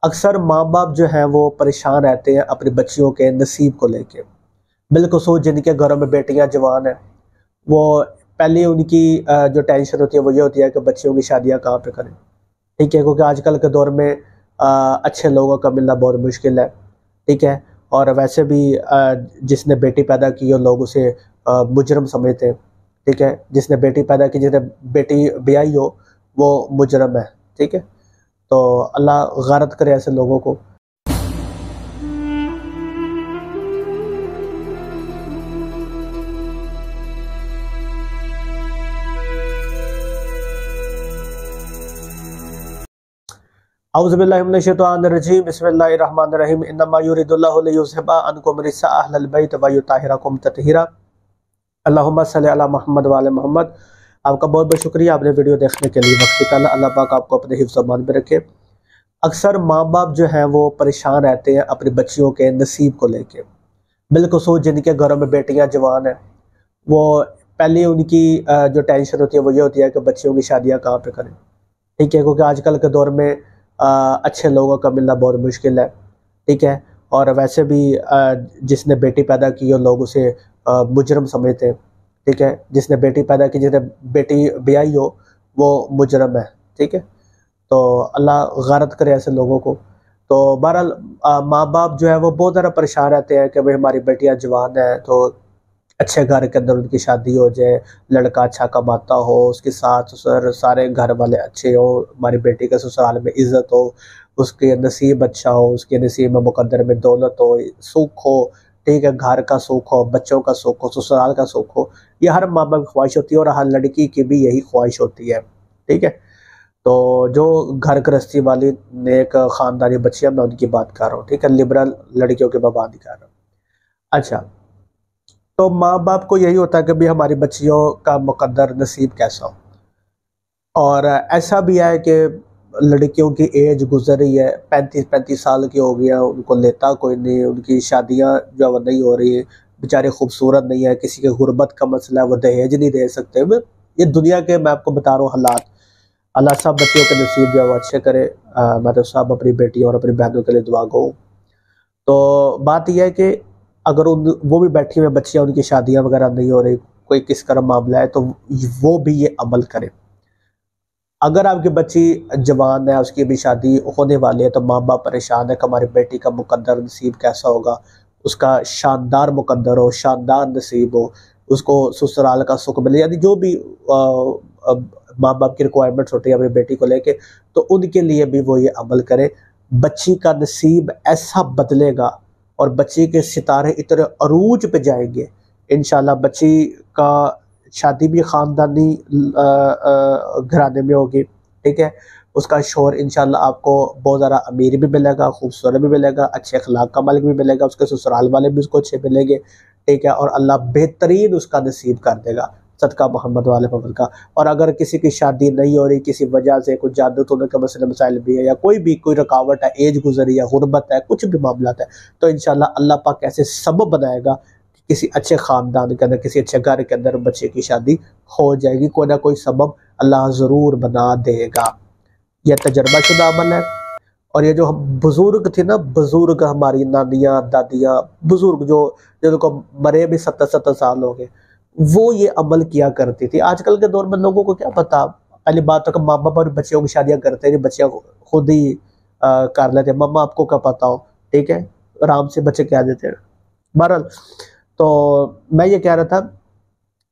अक्सर माँ बाप जो हैं वो परेशान रहते हैं अपनी बच्चियों के नसीब को लेके। बिल्खुसूस जिनके घरों में बेटियां जवान हैं, वो पहले उनकी जो टेंशन होती है वो ये होती है कि बच्चियों की शादियां कहाँ पे करें। ठीक है, क्योंकि आजकल के दौर में अच्छे लोगों का मिलना बहुत मुश्किल है। ठीक है, और वैसे भी जिसने बेटी पैदा की हो लोग उसे मुजरम समझते हैं। ठीक है, जिसने बेटी पैदा की, जिसने बेटी ब्याही हो वो मुजरम है। ठीक है, तो अल्लाह गारत करे ऐसे लोगों को। औज़ुबिल्लाहि मिनश्शैतानिर्रजीम बिस्मिल्लाहिर्रहमानिर्रहीम इन्नमा युरिदुल्लाहु लियुज़हिबा अन्कुम रिज्सा अहलल बैत व युताहिरकुम तत्हीरा। अल्लाहुम्मा सल्लि अला मुहम्मद व आले मुहम्मद। आपका बहुत बहुत शुक्रिया आपने वीडियो देखने के लिए। वक्त निकाला, अल्लाह पाक आपको अपने हिफ्ज़ व अमान में रखे। अक्सर माँ बाप जो हैं वो परेशान रहते हैं अपनी बच्चियों के नसीब को लेके। बिल्खुसूस जिनके घरों में बेटियां जवान हैं, वो पहले उनकी जो टेंशन होती है वो ये होती है कि बच्चियों की शादियां कहाँ पे करें। ठीक है, क्योंकि आजकल के दौर में अच्छे लोगों का मिलना बहुत मुश्किल है। ठीक है, और वैसे भी जिसने बेटी पैदा की हो लोग उसे मुजरम समझते हैं। ठीक है, जिसने बेटी पैदा की, जिसने बेटी ब्याही हो वो मुजरम है। ठीक है, तो अल्लाह गारत करे ऐसे लोगों को। तो बहरहाल माँ बाप जो है वो बहुत ज़्यादा परेशान रहते हैं कि भाई हमारी बेटियां जवान हैं तो अच्छे घर के अंदर उनकी शादी हो जाए, लड़का अच्छा कमाता हो, उसके साथ ससुर सारे घर वाले अच्छे हो, हमारी बेटी के ससुराल में इज्जत हो, उसके नसीब अच्छा हो, उसके नसीब में मुकद्दर में दौलत हो, सुख हो। ठीक है, घर का सुख हो, बच्चों का सुख हो, ससुराल का सुख हो। ये हर माँ बाप की ख्वाहिश होती है और हर लड़की की भी यही ख्वाहिश होती है। ठीक है, तो जो घर गृहस्थी वाली नेक खानदानी बच्चियां, मैं उनकी बात कर रहा हूँ। ठीक है, लिबरल लड़कियों की मैं बात नहीं कर रहा हूँ। अच्छा, तो माँ बाप को यही होता है कि भाई हमारी बच्चियों का मुकद्दर नसीब कैसा हो। और ऐसा भी है कि लड़कियों की एज गुजर रही है, 35-35 साल की हो गई है, उनको लेता कोई नहीं, उनकी शादियां जो है वो नहीं हो रही, बेचारे खूबसूरत नहीं है, किसी के गुर्बत का मसला है, वो दहेज नहीं दे सकते। ये दुनिया के मैं आपको बता रहा हूँ हालात। अल्लाह सब बच्चियों के नसीब जो है वो अच्छे करे। मैं तो सब अपनी बेटियों और अपनी बहनों के लिए दुआ गो। तो बात यह है कि अगर वो भी बैठी हुई बच्चियां, उनकी शादियां वगैरह नहीं हो रही, कोई किस तरह मामला है, तो वो भी ये अमल करे। अगर आपकी बच्ची जवान है, उसकी भी शादी होने वाली है, तो माँ बाप परेशान है कि हमारी बेटी का मुकद्दर नसीब कैसा होगा, उसका शानदार मुकद्दर हो, शानदार नसीब हो, उसको ससुराल का सुख मिले, यानी जो भी माँ बाप की रिक्वायरमेंट्स होती है अपनी बेटी को लेके, तो उनके लिए भी वो ये अमल करे। बच्ची का नसीब ऐसा बदलेगा और बच्ची के सितारे इतने अरूज पे जाएंगे इंशाल्लाह। बच्ची का शादी भी ख़ानदानी घराने में होगी। ठीक है, उसका शोहर इंशाल्लाह आपको बहुत ज़्यादा अमीर भी मिलेगा, खूबसूरत भी मिलेगा, अच्छे अखलाक का मालिक भी मिलेगा, उसके ससुराल वाले भी उसको अच्छे मिलेंगे। ठीक है, और अल्लाह बेहतरीन उसका नसीब कर देगा, सदका मोहम्मद वाले मोहम्मद का। और अगर किसी की शादी नहीं हो रही, किसी वजह से कुछ जादू टोने का मसले मसाइल भी है, या कोई भी कोई रुकावट है, एज गुजरी है, गुर्बत है, कुछ भी मामला है, तो इंशाल्लाह अल्लाह पाक ऐसे सबब बनाएगा कि किसी अच्छे ख़ानदान के अंदर, किसी अच्छे घर के अंदर बच्चे की शादी हो जाएगी। कोई ना कोई सबब अल्लाह ज़रूर बना देगा। यह तजर्बाशुदा अमल है। और ये जो हम बुज़ुर्ग थे ना, बुज़ुर्ग हमारी नानियाँ दादियाँ, बुज़ुर्ग जो जिनको मरे भी 70-70 साल हो गए, वो ये अमल किया करती थी। आजकल के दौर में लोगों को क्या पता। पहली बात तो माँ बाप और बच्चियों की शादियां करते हैं, बच्चियां खुद ही कर लेते हैं, मम्मा आपको क्या पता हो। ठीक है, आराम से बच्चे कह देते हैं। बहरहाल, तो मैं ये कह रहा था,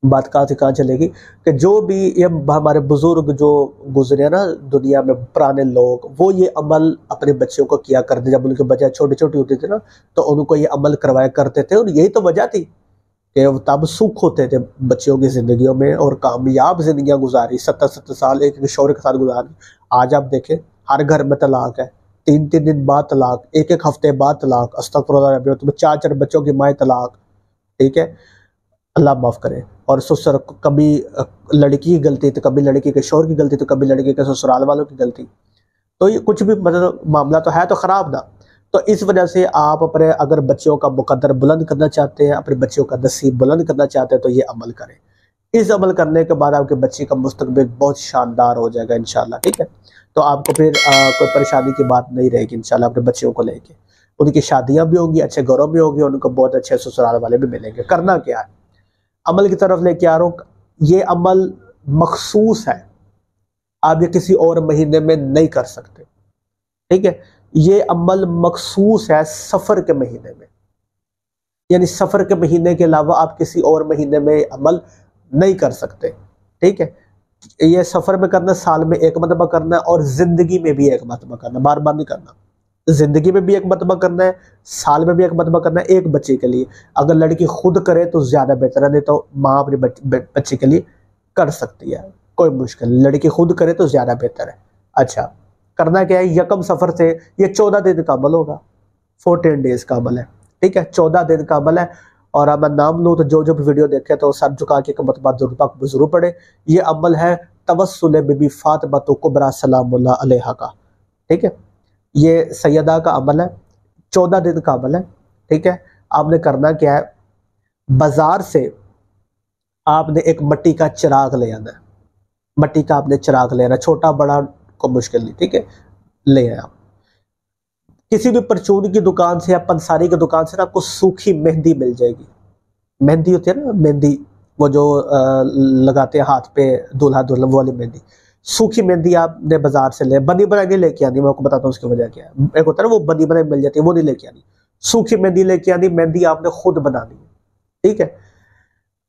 बात कहाँ से कहाँ चलेगी, कि जो भी ये हमारे बुजुर्ग जो गुजरे ना दुनिया में, पुराने लोग, वो ये अमल अपने बच्चों को किया करते। जब उनके बच्चे छोटे छोटे होते थे ना, तो उनको ये अमल करवाया करते थे। और यही तो वजह थी कि तब सुख होते थे बच्चियों की ज़िंदगियों में, और कामयाब ज़िंदगियां गुजारी, 70-70 साल एक शौहर के साथ गुजारी। आज आप देखें हर घर में तलाक है, 3-3 दिन बाद तलाक, 1-1 हफ्ते बाद तलाक, अस्तगफुरुल्लाह, तुम्हें 4-4 बच्चों की माएँ तलाक। ठीक है, अल्लाह माफ़ करे। और ससुर, कभी लड़की की गलती तो कभी लड़की के शौहर की गलती, तो कभी लड़की के ससुराल वालों की गलती। तो ये कुछ भी मतलब मामला तो है तो ख़राब ना। तो इस वजह से आप अपने अगर बच्चों का मुकद्दर बुलंद करना चाहते हैं, अपने बच्चों का नसीब बुलंद करना चाहते हैं, तो ये अमल करें। इस अमल करने के बाद आपके बच्चे का मुस्तकबिल बहुत शानदार हो जाएगा इंशाल्लाह। ठीक है, तो आपको फिर कोई परेशानी की बात नहीं रहेगी इंशाल्लाह अपने बच्चों को लेके। उनकी शादियां भी होंगी, अच्छे घरों में होंगी, उनको बहुत अच्छे ससुराल वाले भी मिलेंगे। करना क्या है, अमल की तरफ लेके आ रहा हूँ। ये अमल मखसूस है, आप ये किसी और महीने में नहीं कर सकते, ठीक है। ये अमल मखसूस है सफर के महीने में, यानी सफर के महीने के अलावा आप किसी और महीने में अमल नहीं कर सकते, ठीक है। ये सफर में करना, साल में एक मरतबा करना है, और जिंदगी में भी एक मरतबा करना, बार बार नहीं करना। जिंदगी में भी एक मरतबा करना है, साल में भी एक मरतबा करना है, एक बच्चे के लिए। अगर लड़की खुद करे तो ज्यादा बेहतर है, नहीं तो माँ अपने बच्चे के लिए कर सकती है, कोई मुश्किल नहीं। लड़की खुद करे तो ज्यादा बेहतर है। अच्छा, करना क्या है, यकम सफर से ये 14 दिन का अमल होगा, 14 डेज का अमल है, ठीक है, 14 दिन का अमल है। और अब मैं नाम लूँ तो जो जो भी वीडियो देखे तो सर झुका के एक मरतबा जरूर पढ़े। ये अमल है तवस्सुल बीबी फातिमा कुबरा सलामुल्लाह अलैहा का, ठीक है। ये सैयदा का अमल है, 14 दिन का अमल है, ठीक है। आपने करना क्या है, बाजार से आपने एक मिट्टी का चिराग ले आना है, मिट्टी का आपने चिराग ले आना, छोटा बड़ा को मुश्किल नहीं, ठीक है, ले आए आप। किसी भी परचून की दुकान से या पंसारी की दुकान से ना आपको सूखी मेहंदी मिल जाएगी। मेहंदी होती है ना, मेहंदी वो जो लगाते हैं हाथ पे दूल्हा दुल्हन वाली मेहंदी, सूखी मेहंदी आपने बाजार से ले, बनी बनाई नहीं लेके आनी। मैं आपको बताता हूँ उसकी वजह क्या है। एक होता है ना वो बनी बनाई मिल जाती है, वो नहीं लेके आनी, सूखी मेहंदी लेके आनी। मेहंदी आपने खुद बनानी है, ठीक है।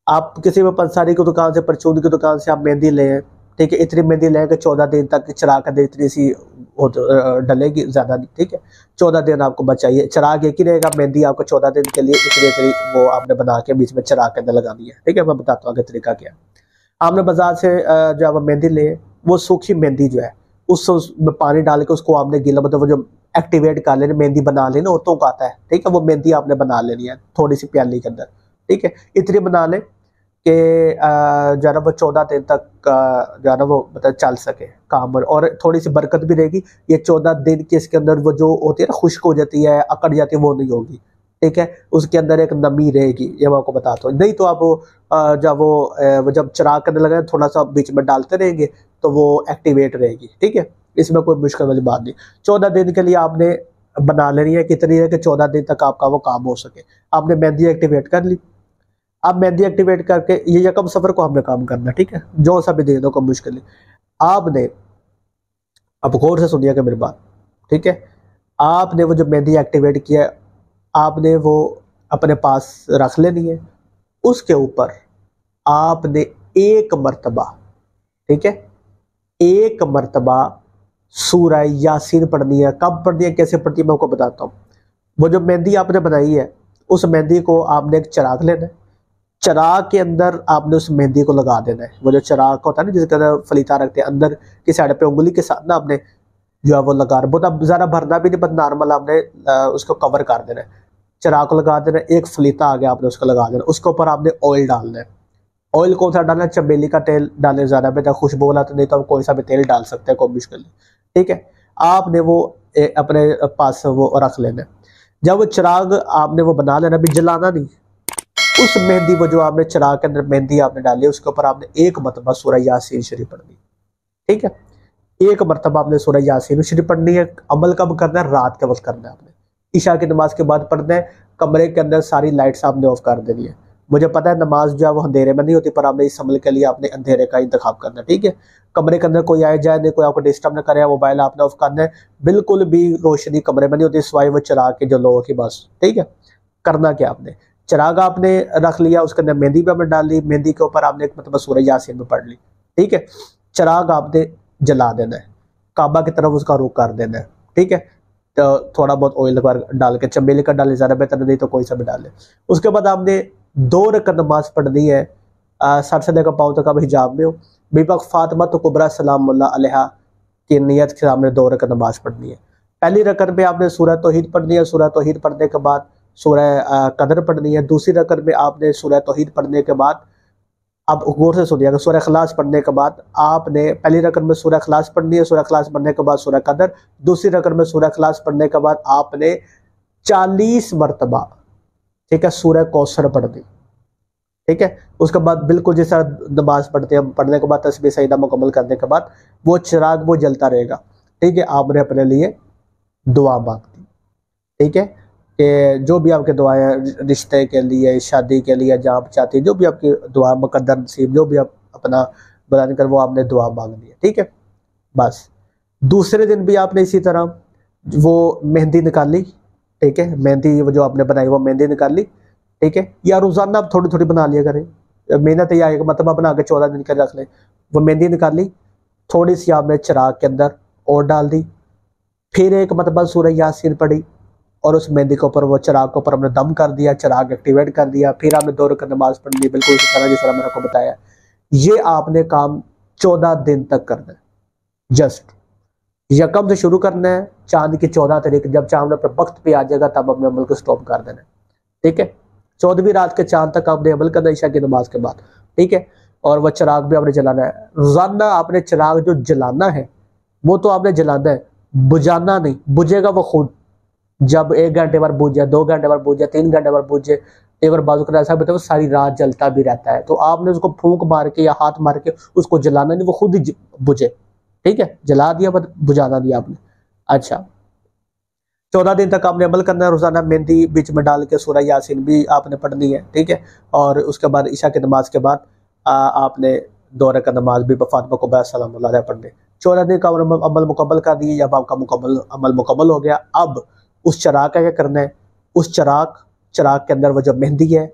आप किसी भी पंसारी की दुकान से, परचून की दुकान से आप मेहंदी ले, ठीक है। इतनी मेहंदी लेंगे 14 दिन तक चिराग कर, इतनी सी डलेगी, ज्यादा नहीं, ठीक है। 14 दिन आपको बचाइए, चिराग एक ही रहेगा, मेहंदी आपको 14 दिन के लिए इतनी वो आपने बना के बीच में चिराग के अंदर लगानी है, ठीक है। मैं बताता हूँ आगे तरीका क्या। आपने बाजार से जो आप मेहंदी ले, वो सूखी मेहंदी जो है उसमें पानी डाल के उसको आपने गीला, मतलब वो जो एक्टिवेट कर लेना, मेहंदी बना लेना, औरतों का आता है, ठीक है। वो मेहंदी आपने बना लेनी है थोड़ी सी प्याली के अंदर, ठीक है। इतनी बना ले कि जो है ना वो 14 दिन तक जो है ना वो मतलब चल सके काम, और थोड़ी सी बरकत भी रहेगी। ये 14 दिन के इसके अंदर वो जो होती है ना खुश्क हो जाती है, अकड़ जाती है, वो नहीं होगी, ठीक है। उसके अंदर एक नमी रहेगी, ये मैं आपको बताता हूँ। नहीं तो आप जब चिराग करने लगे थोड़ा सा बीच में डालते रहेंगे तो वो एक्टिवेट रहेगी, ठीक है। इसमें कोई मुश्किल वाली बात नहीं। 14 दिन के लिए आपने बना लेनी है, कितनी है कि 14 दिन तक आपका वो काम हो सके। आपने मेहंदी एक्टिवेट कर ली, अब मेहंदी एक्टिवेट करके ये यकम सफर को हमने काम करना, ठीक है, जो सा भी दिनों को मुश्किल है। आपने अब गौर से सुनिएगा मेरी बात, ठीक है। आपने वो जो मेहंदी एक्टिवेट किया आपने वो अपने पास रख लेनी है। उसके ऊपर आपने एक मर्तबा, ठीक है, एक मर्तबा सूरह यासीन पढ़नी है। कब पढ़नी है, कैसे पढ़नी है, मैं आपको बताता हूँ। वो जो मेहंदी आपने बनाई है, उस मेहंदी को आपने एक चिराग लेना है, चिराग के अंदर आपने उस मेहंदी को लगा देना है। वो जो चिराग होता है ना जिसके अंदर फलीता रखते हैं, अंदर की साइड पे उंगली के साथ ना आपने जो है वो लगा, बहुत अब ज़्यादा भरना भी नहीं, बस नॉर्मल आपने उसको कवर कर देना है। चिराग को लगा देना, एक फलीता आ गया आपने उसको लगा देना, उसके ऊपर आपने ऑयल डालना है। ऑयल कौन सा डालना है, चमेली का तेल डालने ज़्यादा बेहतर, खुशबू वाला तो नहीं तो कोई सा भी तेल डाल सकते हैं, कोई मुश्किल नहीं, ठीक है। आपने वो अपने पास वो रख लेना है। जब वो चिराग आपने वो बना लेना, भी जलाना नहीं, उस मेहंदी वो जो आपने चिराग के अंदर मेहंदी आपने डाली उसके ऊपर आपने एक मरतबा सूरह यासीन शरीफ पढ़नी, ठीक है। एक मरतबा आपने सूरह यासीन शरीफ पढ़नी है। अमल कब करना है, रात के वक्त करना है। आपने ईशा की नमाज के बाद पढ़ना है। कमरे के अंदर सारी लाइट्स आपने ऑफ कर देनी है। मुझे पता है नमाज जो है वो अंधेरे में नहीं होती, पर आपने इस अमल के लिए आपने अंधेरे का इंतखाब करना है, ठीक है। कमरे के अंदर कोई आए जाए नहीं, कोई आपको डिस्टर्ब न करे, मोबाइल आपने ऑफ करना है। बिल्कुल भी रोशनी कमरे में नहीं होती सिवाय वो चिराग के जो लोगों की, बस, ठीक है। करना क्या, आपने चिराग आपने रख लिया, उसके अंदर मेहंदी भी आपने डाल ली, मेहंदी के ऊपर आपने एक मतलब सूरह यासीन में पढ़ ली, ठीक है। चिराग आपने जला देना है, काबा की तरफ उसका रुख कर देना है, ठीक है। तो थोड़ा बहुत ऑयल डाल के, चमेली का डाले ज़्यादा बेहतर, नहीं तो कोई सा भी डाले। उसके बाद आपने 2 रकात नमाज पढ़नी है, सर से लेकर पाँव तक आप हिजाब में हो। बीबी फातिमा कुबरा सलामुल्लाह अलैहा की नियत के सामने 2 रकात नमाज पढ़नी है। पहली रकत में आपने सूरह तौहीद पढ़नी है, सूरह तौहीद पढ़ने के बाद सूरह कदर पढ़नी है। दूसरी रकत में आपने सूरह तौहीद पढ़ने के बाद, अब गौर से सुनिएगा, सूरह इखलास पढ़ने के बाद आपने पहली रकत में सूरह इखलास पढ़नी है, सूरह इखलास पढ़ने के बाद सूरह कदर। दूसरी रकत में सूरह इखलास पढ़ने के बाद आपने 40 मरतबा, ठीक है, सूरह कौसर पढ़नी, ठीक है। उसके बाद बिल्कुल जिस तरह नमाज पढ़ते हैं, पढ़ने के बाद तस्बीह सजदा मुकम्मल करने के बाद वो चिराग वो जलता रहेगा। ठीक है, आपने अपने लिए दुआ मांग दी, ठीक है, कि जो भी आपके दुआएं रिश्ते के लिए, शादी के लिए, जहाँ आप चाहती है, जो भी आपकी दुआ मुकद्दर नसीब, जो भी आप अपना बयान कर, वो आपने दुआ मांग ली है, ठीक है। बस दूसरे दिन भी आपने इसी तरह वो मेहंदी निकाली, ठीक है, मेहंदी वो जो आपने बनाई वो मेहंदी निकाली, ठीक है, या रोजाना आप थोड़ी थोड़ी बना लिया करें, मेहनत या एक मतलब बना के 14 दिन के रख लें। वो मेहंदी निकाली, थोड़ी सी आपने चिराग के अंदर और डाल दी, फिर एक मतलब सूरह यासीन पढ़ी और उस मेहंदी के ऊपर, वो चिराग के ऊपर हमने दम कर दिया, चिराग एक्टिवेट कर दिया, फिर आपने 2 रकात नमाज पढ़ ली, बिल्कुल इसी तरह जिस तरह मैंने आपको बताया। ये आपने काम 14 दिन तक करना है। जस्ट यकम से शुरू करना है, चांद की 14 तारीख, जब चांद अपने वक्त पे आ जाएगा तब अपने अमल को स्टॉप कर देना है, ठीक है। 14वीं रात के चांद तक आपने अमल करना है ईशा की नमाज के बाद, ठीक है। और वह चिराग भी आपने जलाना है। रोजाना आपने चिराग जो जलाना है वो तो आपने जलाना है, बुझाना नहीं, बुझेगा वो खुद। जब 1 घंटे बाद बुझ जाए, 2 घंटे बाद बुझ जाए, 3 घंटे बाद बुझ जाए, एक बार बाजू का ऐसा बताओ सारी रात जलता भी रहता है, तो आपने उसको फूंक मार के या हाथ मार के उसको जलाना नहीं, वो खुद ही बुझे, ठीक है। जला दिया पर बुझाना दिया आपने। अच्छा, 14 दिन तक आपने अमल करना है। रोजाना मेहंदी बीच में डाल के सूरह यासीन भी आपने पढ़नी है, ठीक है। और उसके बाद ईशा की नमाज के बाद आपने 2 रकात नमाज भी फातिमा कुबरा सलामुल्लाह अलैहा पढ़ने। 14 दिन का अमल मुकम्मल कर दिए, जब आपका अमल मुकम्मल हो गया, अब उस चिराग का क्या करना है, उस चिराग के अंदर वो जो मेहंदी है,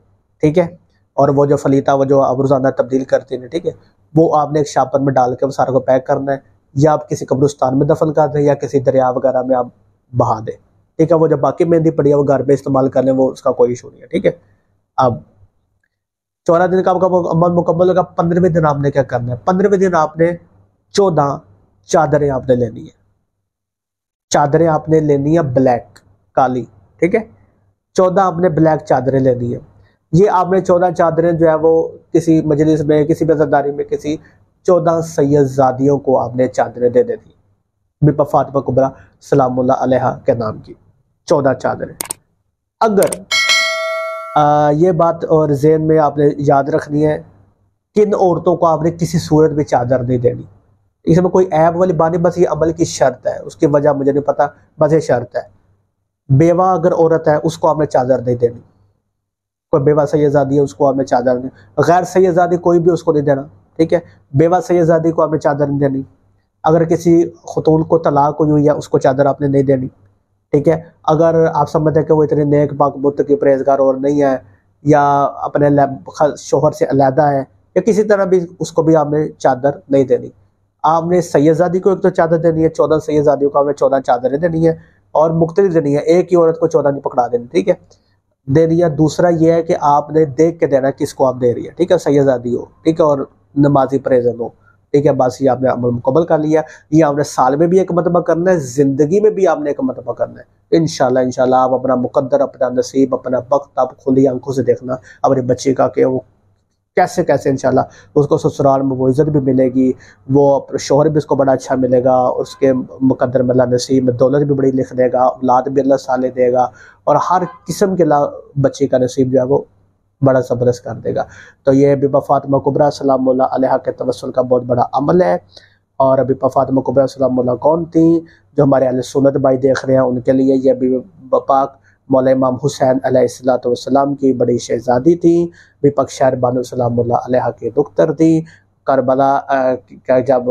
ठीक है, और वो जो फलीता वो जो आप रोजाना तब्दील करते हैं, ठीक है, वो आपने एक शापर में डाल के वो सारा को पैक करना है, या आप किसी कब्रिस्तान में दफन कर दें या किसी दरिया वगैरह में आप बहा दें, ठीक है। वो जब बाकी मेहंदी पड़ी है वो घर में इस्तेमाल कर लें, वो उसका कोई इशू नहीं है, ठीक है। अब 14 दिन का आपका अमल मुकम्मल होगा। 15वें दिन आपने क्या करना है, 15वें दिन आपने 14 चादरें आपने लेनी है। चादरें आपने लेनी है ब्लैक, काली, ठीक है। 14 आपने ब्लैक चादरें लेनी है। ये आपने 14 चादरें जो है वो किसी मजलिस में, किसी बेज़ादारी में, किसी 14 सैयदजादियों को आपने चादरें दे देनी, बीबी फातिमा कुबरा सलामुल्लाह अलैहा के नाम की 14 चादरें। अगर ये बात और ज़हन में आपने याद रखनी है, किन औरतों को आपने किसी सूरत में चादर नहीं देनी। इसमें कोई ऐब वाली बात नहीं, बस ये अमल की शर्त है, उसकी वजह मुझे नहीं पता, बस ये शर्त है। बेवा अगर औरत है उसको आपने चादर नहीं देनी, कोई बेवा सैयदजादी है उसको आपने चादर नहीं, गैर सैयदजादी कोई भी उसको नहीं देना, ठीक है। बेवा सैयदजादी को आपने चादर नहीं देनी। अगर किसी खुतून को तलाक हुई है उसको चादर आपने नहीं देनी, ठीक है। अगर आप समझते हैं कि वो इतने नेक पाक बुत की परहेजगार और नहीं है, या अपने शोहर से अलहदा है, या किसी तरह भी उसको भी आपने चादर नहीं देनी। आपने सैयदजादी को एक तो चादर देनी है, 14 सैयदजादियों को आपने 14 चादरें देनी है, और मुख्तलिफ देनी है, एक ही औरत को 14 नहीं पकड़ा देनी, ठीक है, दे दिया। दूसरा ये है कि आपने देख के देना किसको आप दे रही है, ठीक है, सैयदजादी हो, ठीक है, और नमाजी परहेजन हो, ठीक है। बस ये आपने अमल मुकम्मल कर लिया। ये आपने साल में भी एक मरतबा करना है, जिंदगी में भी आपने एक मरतबा करना है। इंशाल्लाह आप अपना मुकद्दर, अपना नसीब, अपना वक्त आप खुली आंखों से देखना अपने बच्चे का, कि वो कैसे कैसे इंशाल्लाह उसको ससुराल में वो इज़्ज़त भी मिलेगी, वो शोहर भी उसको बड़ा अच्छा मिलेगा, उसके मुकद्दर में अल्लाह नसीब में दौलत भी बड़ी लिख देगा, औलाद भी अल्लाह साले देगा, और हर किस्म के बच्चे का नसीब जो है वो बड़ा ज़बरदस्त कर देगा। तो ये बीबी फातिमा कुबरा सलामुल्लाह अलैहा के तवस्सुल का बहुत बड़ा अमल है। और बीबी फातिमा कुबरा सलामुल्लाह कौन थी, जो हमारे अहले सुन्नत भाई देख रहे हैं उनके लिए ये बीबी पाक मौला इमाम हुसैन अलैहिस्सलातु वस्सलाम की बड़ी शहजादी थी। विपक शहर बानो सलामुल्लाह अलैहा की दुख्तर थी। करबला का जब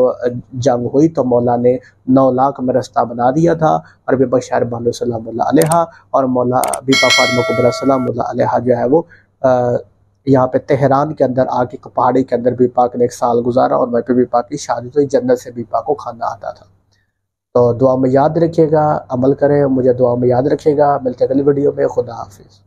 जंग हुई तो मौला ने 9 लाख में रास्ता बना दिया था, और विपक शहर बानो सलामुल्लाह अलैहा और मौला बीबी फातिमा कुबरा सलामुल्लाह अलैहा जो है वो यहाँ पे तेहरान के अंदर आके पहाड़ी के अंदर बीबी पाक ने 1 साल गुजारा, और वहीं पे बीबी पाक की शादी हुई। जन्नत से बीबी पाक को खाना आता था। तो दुआ में याद रखिएगा, अमल करें, मुझे दुआ में याद रखिएगा। मिलते अगली वीडियो में। खुदा हाफिज़।